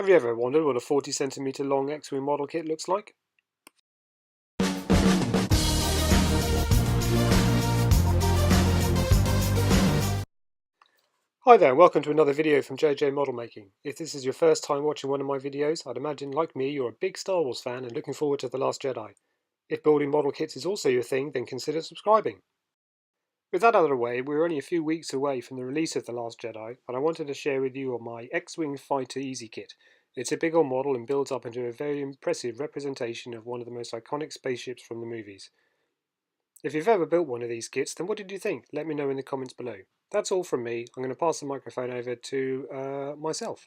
Have you ever wondered what a 40cm long X-Wing model kit looks like? Hi there, and welcome to another video from JJ Model Making. If this is your first time watching one of my videos, I'd imagine, like me, you're a big Star Wars fan and looking forward to The Last Jedi. If building model kits is also your thing, then consider subscribing. With that out of the way, we're only a few weeks away from the release of The Last Jedi, and I wanted to share with you my X-Wing Fighter Easy Kit. It's a big old model and builds up into a very impressive representation of one of the most iconic spaceships from the movies. If you've ever built one of these kits, then what did you think? Let me know in the comments below. That's all from me. I'm going to pass the microphone over to myself.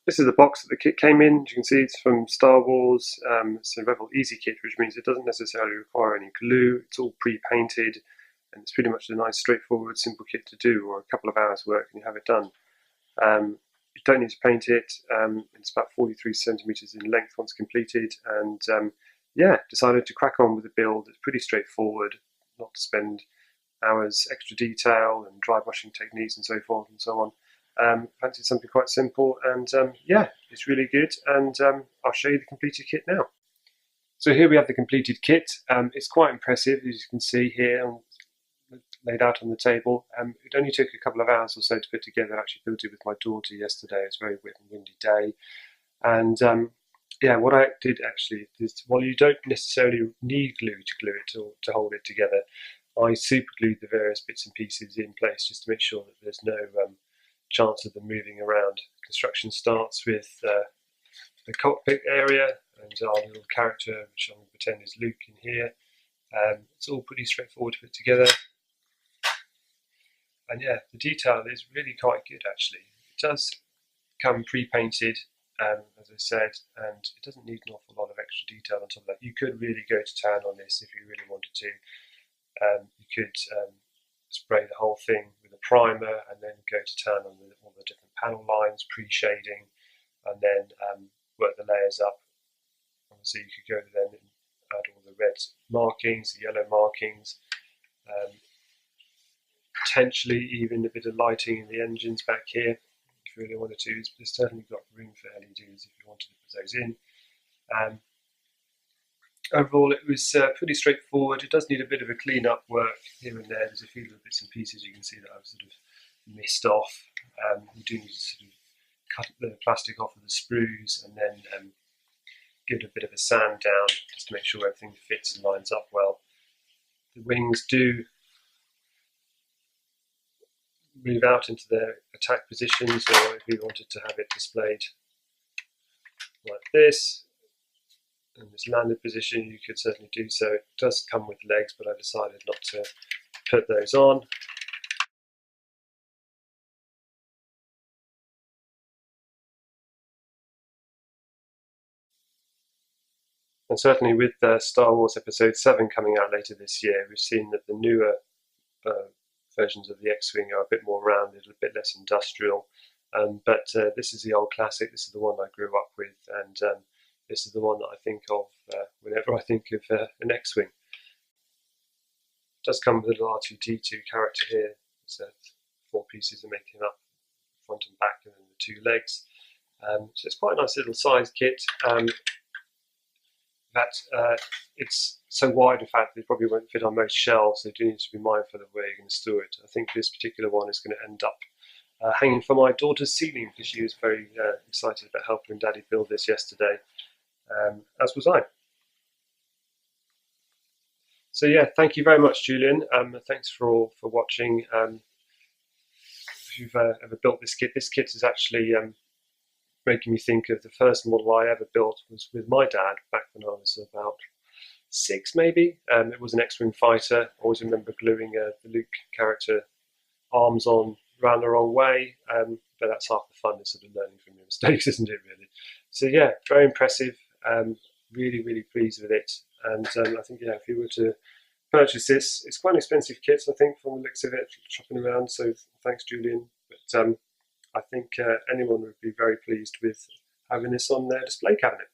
This is the box that the kit came in. As you can see, it's from Star Wars. It's a Revell Easy Kit, which means it doesn't necessarily require any glue. It's all pre-painted, and it's pretty much a nice, straightforward, simple kit to do, or a couple of hours work and you have it done. You don't need to paint it. It's about 43 centimeters in length once completed, and yeah, decided to crack on with the build. It's pretty straightforward, not to spend hours extra detail and dry brushing techniques and so forth and so on. Fancied something quite simple, and yeah, it's really good, and I'll show you the completed kit now. So here we have the completed kit. It's quite impressive, as you can see here, laid out on the table. It only took a couple of hours or so to put together. I actually built it with my daughter yesterday. It's a very wet and windy day, and yeah, what I did actually is, while you don't necessarily need glue to glue it to hold it together, I super glued the various bits and pieces in place just to make sure that there's no chance of them moving around. Construction starts with the cockpit area and our little character, which I'm going to pretend is Luke in here. It's all pretty straightforward to put together. And yeah, the detail is really quite good actually. It does come pre-painted, as I said, and it doesn't need an awful lot of extra detail on top of that. You could really go to town on this if you really wanted to. You could spray the whole thing with a primer and then go to town on all the different panel lines, pre-shading, and then work the layers up. Obviously you could go then and add all the red markings, the yellow markings, potentially even a bit of lighting in the engines back here. If you really wanted to, there's certainly got room for LEDs if you wanted to put those in. Overall, it was pretty straightforward. It does need a bit of a clean-up work here and there. There's a few little bits and pieces you can see that I've sort of missed off. You do need to sort of cut the plastic off of the sprues and then give it a bit of a sand down just to make sure everything fits and lines up well. The wings do move out into their attack positions, or if you wanted to have it displayed like this in this landed position, you could certainly do so. It does come with legs, but I decided not to put those on. And certainly with Star Wars Episode 7 coming out later this year, we've seen that the newer versions of the X-Wing are a bit more rounded, a bit less industrial. But this is the old classic. This is the one I grew up with, and this is the one that I think of whenever I think of an X-Wing. It does come with a little R2-D2 character here. So 4 pieces are making up front and back, and then the 2 legs. So it's quite a nice little size kit. It's so wide, in fact, that it probably won't fit on most shelves, so you do need to be mindful of where you're going to store it. I think this particular one is going to end up hanging from my daughter's ceiling, because she was very excited about helping Daddy build this yesterday, as was I. So yeah, thank you very much, Julian. Thanks for watching. If you've ever built this kit is actually making me think of the first model I ever built was with my dad back when I was about 6 maybe. It was an X-Wing fighter. I always remember gluing the Luke character arms on around the wrong way, but that's half the fun, is sort of learning from your mistakes, isn't it really? So yeah, very impressive. Really, really pleased with it, and I think, yeah, if you were to purchase this, it's quite an expensive kit, I think, from the looks of it, shopping around, so thanks, Julian. But I think anyone would be very pleased with having this on their display cabinet.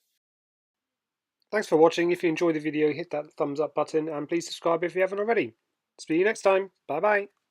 Thanks for watching. If you enjoyed the video, hit that thumbs up button, and please subscribe if you haven't already. See you next time. Bye bye.